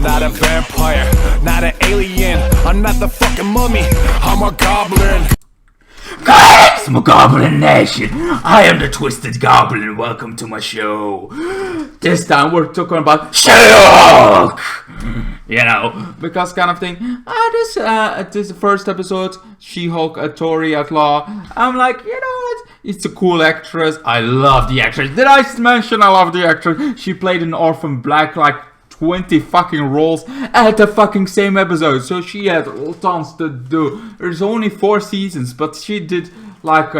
not a vampire, not an alien. I'm not the fucking mummy, I'm a goblin. Greetings, my Goblin Nation! I am the Twisted Goblin and welcome to my show. This time we're talking about She-Hulk! You know, because kind of thing. This first episode, She-Hulk, Tori Outlaw. I'm like, you know what? It's a cool actress. I love the actress. Did I mention I love the actress? She played in Orphan Black like 20 fucking roles at the fucking same episode, so she had tons to do. There's only 4 seasons, but she did like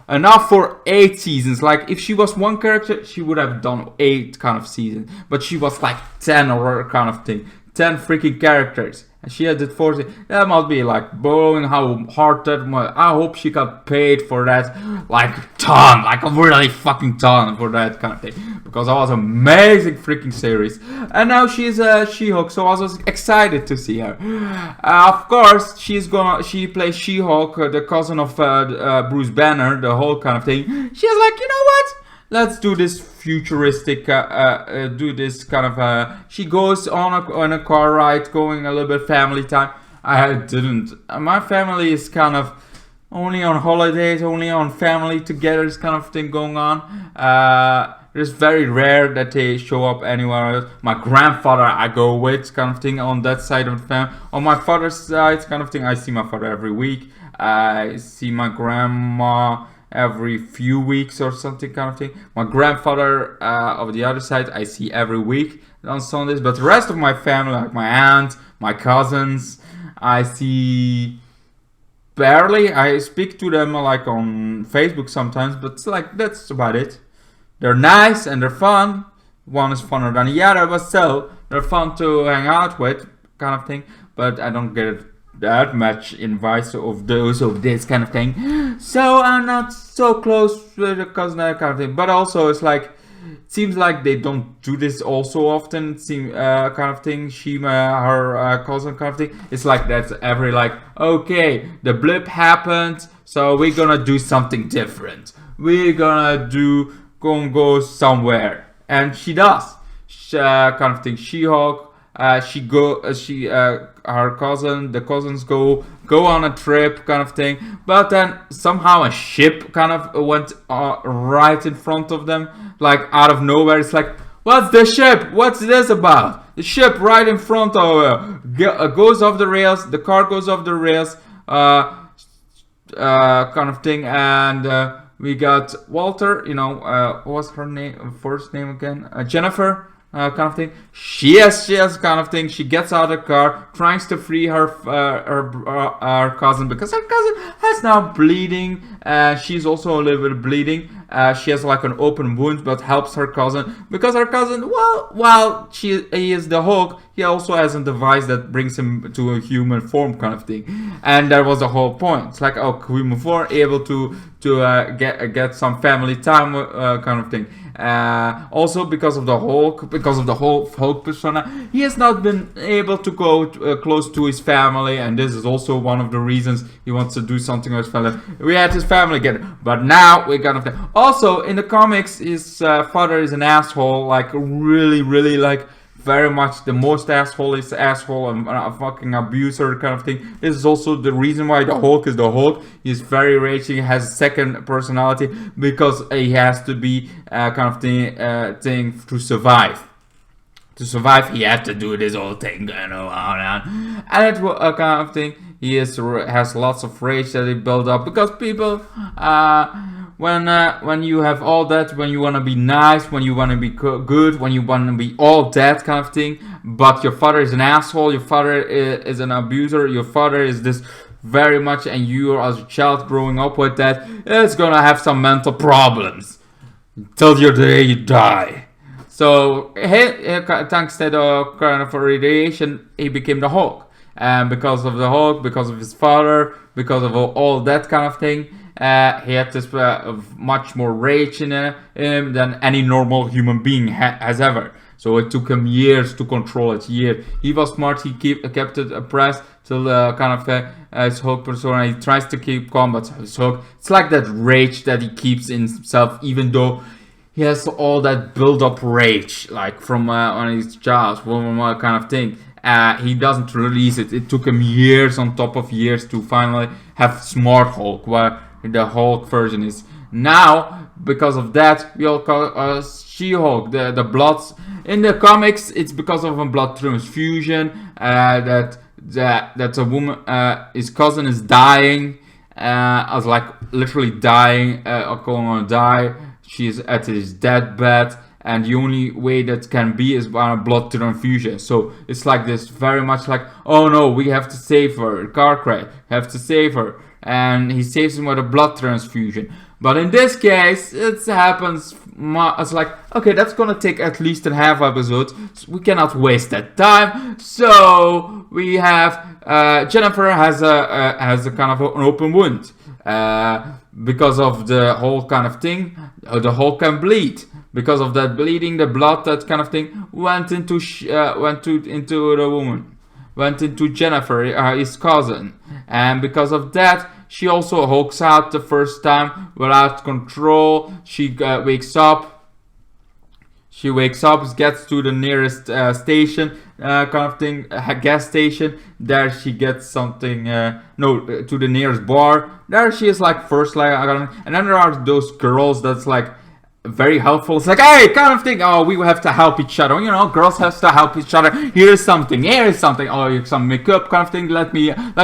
enough for 8 seasons. Like if she was one character, she would have done 8 kind of seasons, but she was like 10 or kind of thing, 10 freaking characters. And she had it 40. That must be like blowing how hard that was. I hope she got paid for that, like ton, like a really fucking ton for that kind of thing, because that was an amazing freaking series. And now she's She-Hulk, so I was excited to see her. Of course, she plays She-Hulk, the cousin of Bruce Banner, the whole kind of thing. She's like, you know what? Let's do this futuristic, she goes on a car ride, going a little bit family time. I didn't, my family is kind of only on holidays, only on family together, kind of thing going on. It's very rare that they show up anywhere else. My grandfather I go with, kind of thing, on that side of the family. On my father's side, kind of thing, I see my father every week. I see my grandma every few weeks or something kind of thing. My grandfather of the other side I see every week on Sundays, but the rest of my family, like my aunt, my cousins, I see barely. I speak to them like on Facebook sometimes, but it's like that's about it. They're nice and they're fun. One is funner than the other, but still they're fun to hang out with, kind of thing. But I don't get that much invites of those of this kind of thing, so I'm not so close with the cousin, that kind of thing. But also it's like, it seems like they don't do this all so often. Kind of thing. Her cousin kind of thing. It's like that's every like, okay, the blip happened, so we're gonna do something different. We're gonna go somewhere, and she does. Kind of thing. She-Hulk. Her cousin, the cousins go on a trip, kind of thing. But then somehow a ship kind of went right in front of them, like out of nowhere. It's like, what's the ship? What's this about? The ship right in front of her goes off the rails. The car goes off the rails, kind of thing. And we got Walter. You know, what was her name? First name again? Jennifer. Kind of thing. She has kind of thing. She gets out of the car, tries to free her cousin, because her cousin has now bleeding. She's also a little bit bleeding. She has like an open wound, but helps her cousin, because her cousin, well, while he is the Hulk, he also has a device that brings him to a human form, kind of thing. And that was the whole point. It's like, oh, can we move forward, able to get some family time, kind of thing. Also because of the Hulk, because of the whole Hulk persona, he has not been able to go close to his family, and this is also one of the reasons he wants to do something with his family. We had his family again, but now we're gonna. Also in the comics, his father is an asshole, like really like very much the most asshole and a fucking abuser, kind of thing. This is also the reason why the Hulk is the Hulk. He's very raging, has a second personality, because he has to be kind of thing to survive. To survive, he had to do this whole thing, you know, and it was a kind of thing. He has lots of rage that he built up, because people, when you have all that, when you want to be nice, when you want to be good, when you want to be all that kind of thing, but your father is an asshole, your father is an abuser, your father is this very much, and you as a child growing up with that, it's gonna have some mental problems till your day you die. So thanks to the kind of radiation, he became the Hulk. And because of the Hulk, because of his father, because of all that kind of thing, he had this much more rage in him than any normal human being has ever. So it took him years to control it. He was smart. He kept it oppressed till kind of his Hulk persona. He tries to keep calm, but his Hulk, it's like that rage that he keeps in himself, even though he has all that build-up rage, like from when he's child, kind of thing. he doesn't release it. It took him years on top of years to finally have Smart Hulk, where the Hulk version is. Now, because of that, we all call She-Hulk. The bloods in the comics, it's because of a blood transfusion that a woman, his cousin is dying, as like literally dying, or going to die. She's at his deathbed, and the only way that can be is by a blood transfusion. So it's like this, very much like, oh no, we have to save her, car crash, have to save her, and he saves him with a blood transfusion. But in this case, it happens, it's like, okay, that's gonna take at least a half episode, so we cannot waste that time. So we have, Jennifer has a kind of an open wound, because of the whole kind of thing. The Hulk can bleed. Because of that bleeding, the blood, that kind of thing, went into the woman, went into Jennifer, his cousin, and because of that, she also hulks out the first time without control. She wakes up. She wakes up, gets to the nearest station, kind of thing, gas station. There she gets something, to the nearest bar. There she is like first, like, and then there are those girls that's like very helpful. It's like, hey, kind of thing. Oh, we have to help each other. You know, girls have to help each other. Here's something. Here's something. Oh, some makeup kind of thing. Let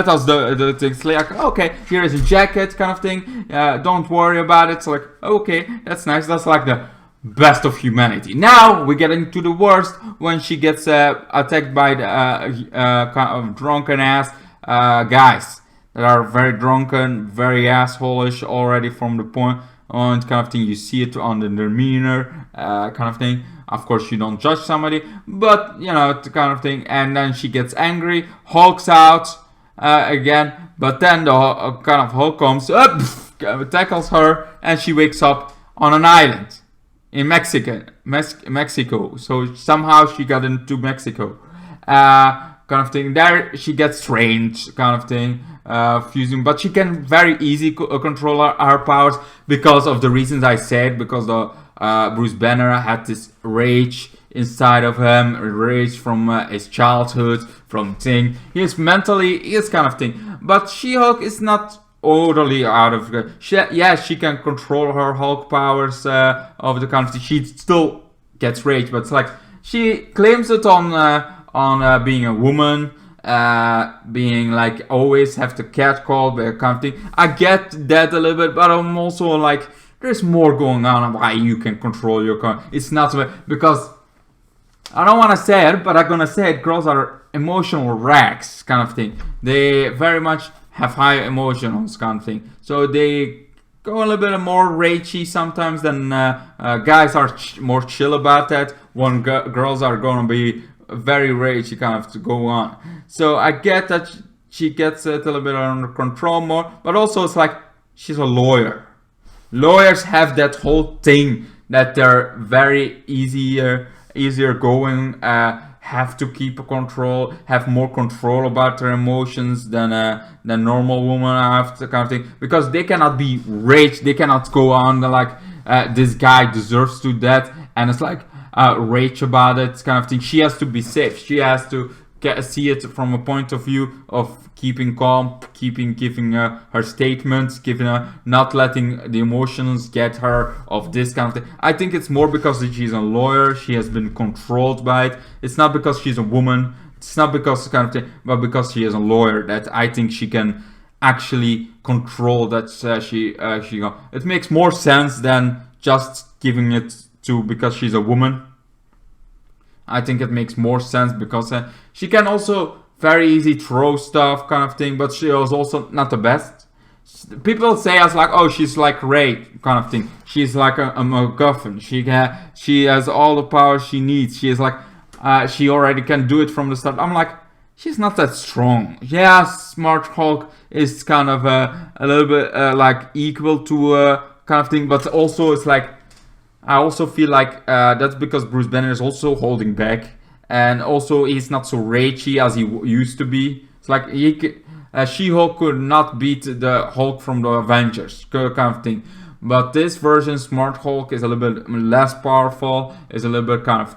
us the things. Like, okay, here is a jacket kind of thing. Don't worry about it. It's like, okay, that's nice. That's like the best of humanity. Now we're getting to the worst, when she gets attacked by the kind of drunken ass guys that are very drunken, very assholeish already from the point on, kind of thing. You see it on the demeanor, kind of thing. Of course, you don't judge somebody, but you know, the kind of thing. And then she gets angry, hulks out again, but then the kind of Hulk comes up, tackles her, and she wakes up on an island in Mexico. So somehow she got into Mexico, kind of thing. There she gets trained, kind of thing, fusing, but she can very easily control her powers because of the reasons I said. Because Bruce Banner had this rage inside of him, rage from his childhood, from thing. He is kind of thing. But She-Hulk is not totally out of she can control her Hulk powers of the kind of thing. She still gets rage, but it's like she claims it on being a woman, being like always have to catcall, but kind of thing. I get that a little bit, but I'm also like, there's more going on why you can control your car. It's not because I don't want to say it, but I'm gonna say it. Girls are emotional wrecks, kind of thing. They very much have high emotions, kind of thing. So they go a little bit more ragey sometimes than guys are more chill about that. When girls are gonna be very ragey, kind of to go on. So I get that she gets it a little bit under control more, but also it's like she's a lawyer. Lawyers have that whole thing that they're very easier going, have to keep control, have more control about their emotions than normal women have, to kind of thing, because they cannot be rage, they cannot go on like this guy deserves to death, and it's like rage about it, kind of thing. She has to be safe. She has to see it from a point of view of keeping calm, giving her statements, giving her, not letting the emotions get her of this kind of thing. I think it's more because she's a lawyer. She has been controlled by it. It's not because she's a woman. It's not because kind of thing, but because she is a lawyer that I think she can actually control that. It makes more sense than just giving it to because she's a woman. I think it makes more sense because she can also very easy throw stuff, kind of thing, but she is also not the best. People say as like, oh, she's like Ray, kind of thing. She's like a MacGuffin. She has all the power she needs. She is like, she already can do it from the start. I'm like, she's not that strong. Yeah, Smart Hulk is kind of a little bit like equal to kind of thing, but also it's like, I also feel like that's because Bruce Banner is also holding back, and also he's not so ragey as he used to be. It's like She-Hulk could not beat the Hulk from the Avengers, kind of thing. But this version, Smart Hulk, is a little bit less powerful, is a little bit kind of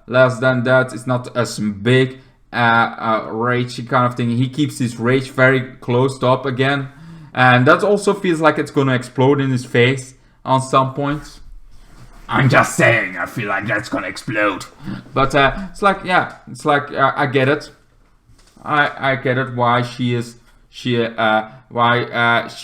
less than that. It's not as big. rage kind of thing. He keeps his rage very closed up again, and that also feels like it's gonna explode in his face on some points. I'm just saying, I feel like that's gonna explode. But it's like, yeah, it's like I get it. I get it why she's a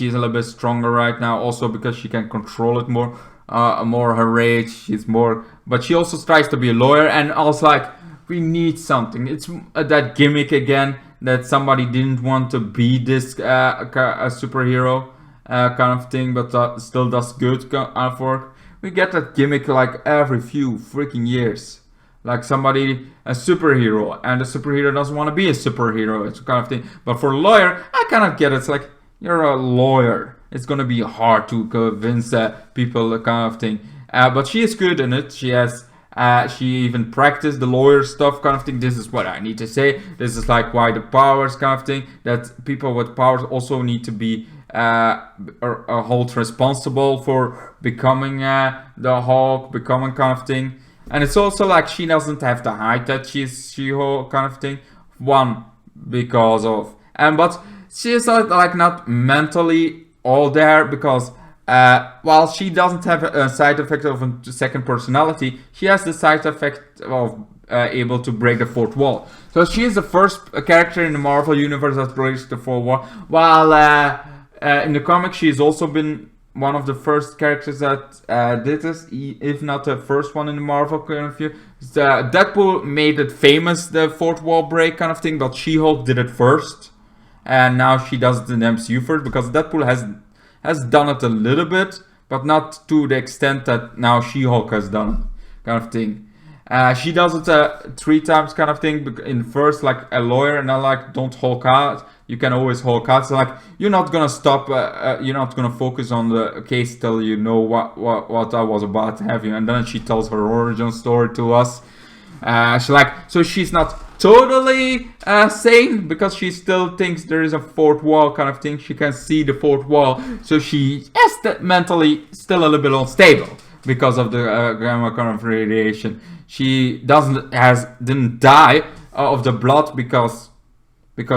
little bit stronger right now. Also because she can control it more, her rage. She's more, but she also tries to be a lawyer, and also like we need something. It's that gimmick again that somebody didn't want to be this a superhero kind of thing, but still does good work. We get that gimmick like every few freaking years. Like somebody, a superhero, and the superhero doesn't want to be a superhero. It's kind of thing. But for a lawyer, I kind of get it. It's like, you're a lawyer. It's going to be hard to convince people kind of thing. But she is good in it. She even practiced the lawyer stuff kind of thing. This is what I need to say. This is like why the powers kind of thing. That people with powers also need to be held responsible for becoming the Hulk, becoming kind of thing. And it's also like she doesn't have the height that she's She-Hulk kind of thing. One, because of, but she's not mentally all there, because while she doesn't have a side effect of a second personality, she has the side effect of able to break the fourth wall. So she is the first character in the Marvel universe that breaks the fourth wall. While in the comics, she's also been one of the first characters that did this, if not the first one in the Marvel kind of view. Deadpool made it famous, the fourth wall break kind of thing, but She-Hulk did it first, and now she does it in the MCU first, because Deadpool has done it a little bit, but not to the extent that now She-Hulk has done it kind of thing. She does it 3 times kind of thing. In first, like a lawyer, and then like, don't Hulk out. You can always Hulk out. So like, you're not gonna stop. You're not gonna focus on the case till you know what I was about to have you. And then she tells her origin story to us. So she's not totally sane, because she still thinks there is a fourth wall kind of thing. She can see the fourth wall, so she is mentally still a little bit unstable because of the gamma kind of radiation. She didn't die of the blood because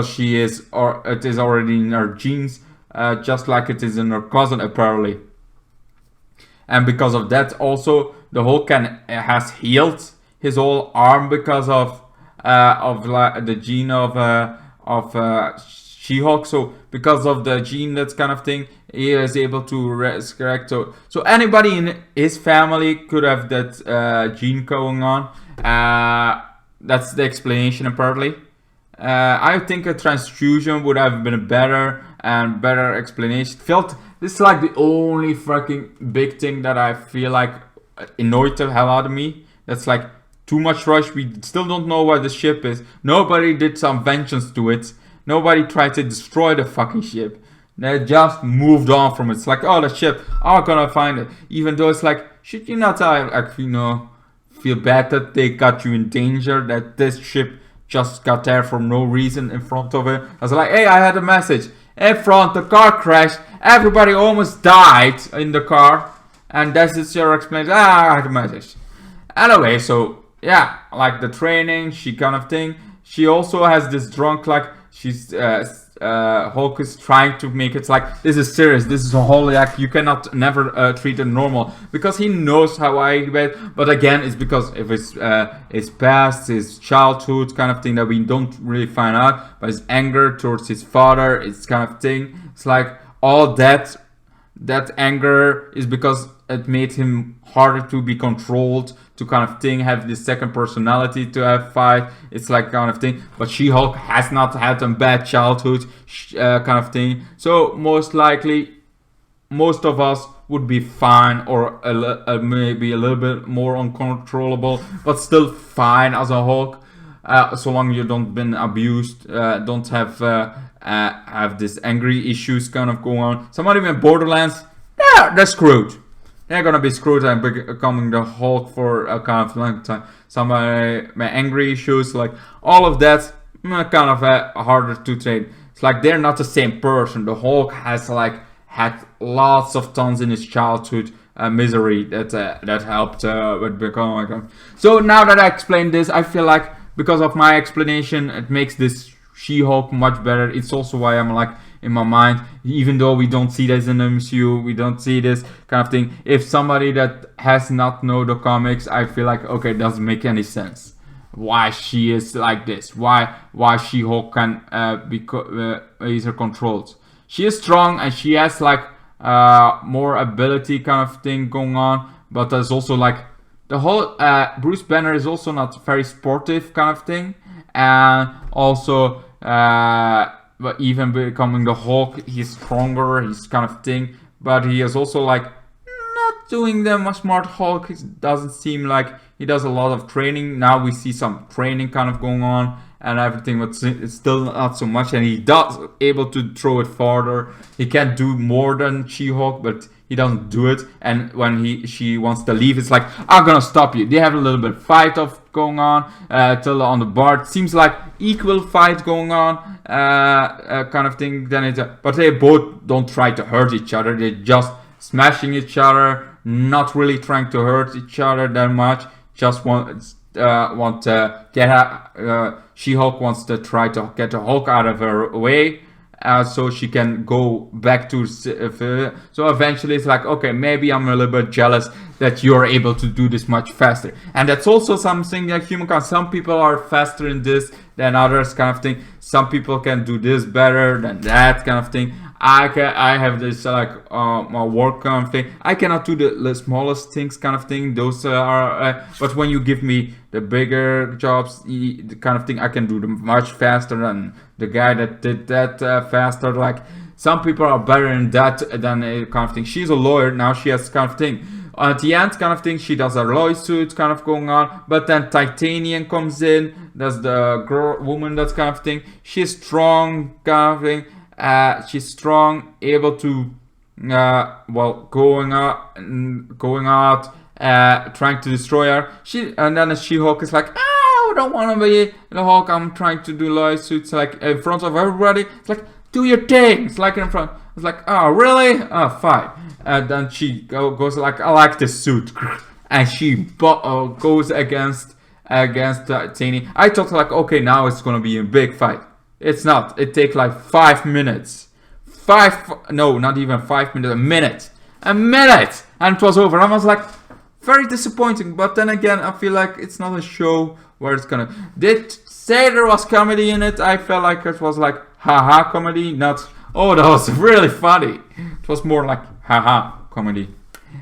she is, or it is already in her genes, just like it is in her cousin apparently. And because of that, also the Hulk has healed his whole arm because of the gene of She-Hulk. So because of the gene, that kind of thing, he is able to resurrect. So anybody in his family could have that gene going on. That's the explanation apparently. I think a transfusion would have been a better explanation. This is like the only fucking big thing that I feel like annoyed the hell out of me. That's like too much rush. We still don't know where the ship is. Nobody did some vengeance to it. Nobody tried to destroy the fucking ship. They just moved on from it. It's like, oh, the ship, I'm gonna find it. Even though it's like, should you not feel bad that they got you in danger, that this ship just got there for no reason in front of it? I was like, hey, I had a message. In front, the car crashed. Everybody almost died in the car. And that's just your explanation. I had a message. Anyway, so, yeah, like the training, she kind of thing. She also has this drunk, like, she's, Hulk is trying to make it like, this is serious, this is a whole, like, you cannot never treat it normal, because he knows how I bet. But again, it's because of his past, his childhood kind of thing that we don't really find out, but his anger towards his father, it's kind of thing. It's like all that anger is because it made him harder to be controlled, to kind of thing, have this second personality to have fight. It's like kind of thing. But She-Hulk has not had a bad childhood kind of thing. So most likely, most of us would be fine, or maybe a little bit more uncontrollable, but still fine as a Hulk. So long you don't been abused, don't have this angry issues kind of going on. Somebody in Borderlands, yeah, they're screwed. They're gonna be screwed and becoming the Hulk for a kind of long time. Somebody with angry issues, like all of that, kind of harder to trade. It's like they're not the same person. The Hulk has like had lots of tons in his childhood misery that helped with becoming. So now that I explained this, I feel like because of my explanation, it makes this She-Hulk much better. It's also why I'm like, in my mind, even though we don't see this in the MCU, we don't see this kind of thing. If somebody that has not know the comics, I feel like, okay, it doesn't make any sense why she is like this, why She-Hulk can use her controls. She is strong and she has like more ability kind of thing going on, but there's also like the whole Bruce Banner is also not very sportive kind of thing, and also but even becoming the Hulk, he's stronger, he's kind of thing, but he is also like not doing the smart Hulk. It doesn't seem like he does a lot of training. Now we see some training kind of going on and everything, but it's still not so much, and he does able to throw it farther. He can do more than She-Hulk, but he doesn't do it. And when she wants to leave, it's like, I'm gonna stop you. They have a little bit of fight going on till on the bar. It seems like equal fight going on, kind of thing. Then but they both don't try to hurt each other. They just smashing each other, not really trying to hurt each other that much. Just want to get She-Hulk wants to try to get the Hulk out of her way. So she can go back to so eventually it's like, okay, maybe I'm a little bit jealous that you're able to do this much faster. And that's also something that humankind, some people are faster in this than others kind of thing. Some people can do this better than that kind of thing. I have this like my work kind of thing. I cannot do the smallest things kind of thing. Those are but when you give me the bigger jobs, the kind of thing, I can do them much faster than the guy that did that faster. Like some people are better in that than a kind of thing. She's a lawyer now. She has kind of thing. At the end kind of thing, she does a lawsuit kind of going on, but then Titanium comes in. That's the woman that's kind of thing. She's strong kind of thing. She's strong, able to going out, trying to destroy her. And then She-Hulk is like, I don't want to be the Hulk. I'm trying to do lawsuits like in front of everybody. It's like, do your thing. It's like in front. It's like, oh really? Oh fine. And then she goes like, I like this suit, and she goes against Tini. I thought like, okay, now it's gonna be a big fight. It's not. It takes like 5 minutes. No, not even 5 minutes. A minute! And it was over. I was like, very disappointing. But then again, I feel like it's not a show where it's gonna... Did say there was comedy in it. I felt like it was like haha comedy. Not, oh, that was really funny. It was more like haha comedy.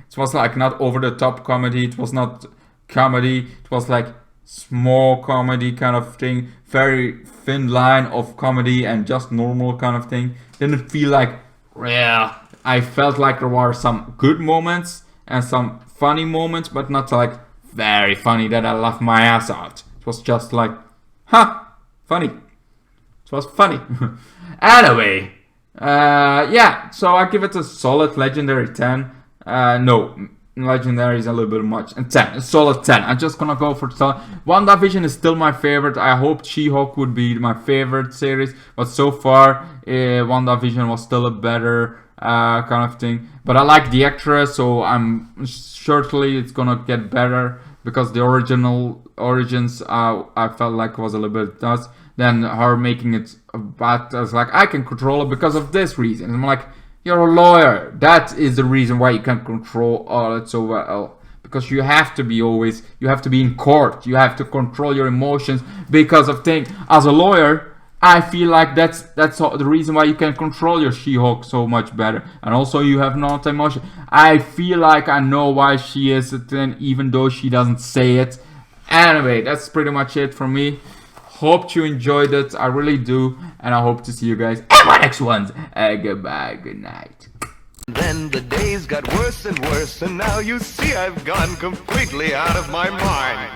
It was like not over the top comedy. It was not comedy. It was like small comedy kind of thing. Very thin line of comedy and just normal kind of thing. Didn't feel like, yeah. I felt like there were some good moments and some funny moments, but not like very funny that I laughed my ass out. It was just like, funny. It was funny. Anyway, yeah. So I give it a solid legendary 10. No. Legendary is a little bit much. And 10, a solid 10. I'm just gonna go for solid. WandaVision is still my favorite. I hoped She-Hulk would be my favorite series, but so far WandaVision was still a better kind of thing. But I like the actress, so I'm certainly it's gonna get better, because the origins I felt like was a little bit nuts. Then her making it bad, I was like, I can control it because of this reason. And I'm like, you're a lawyer. That is the reason why you can control all it so well. Because you have to be always, you have to be in court. You have to control your emotions because of things. As a lawyer, I feel like that's the reason why you can control your She-Hulk so much better. And also you have not emotion. I feel like I know why she is a 10, even though she doesn't say it. Anyway, that's pretty much it for me. Hope you enjoyed it. I really do. And I hope to see you guys in my next ones. Goodbye. Good night. Then the days got worse and worse, and now you see I've gone completely out of my mind.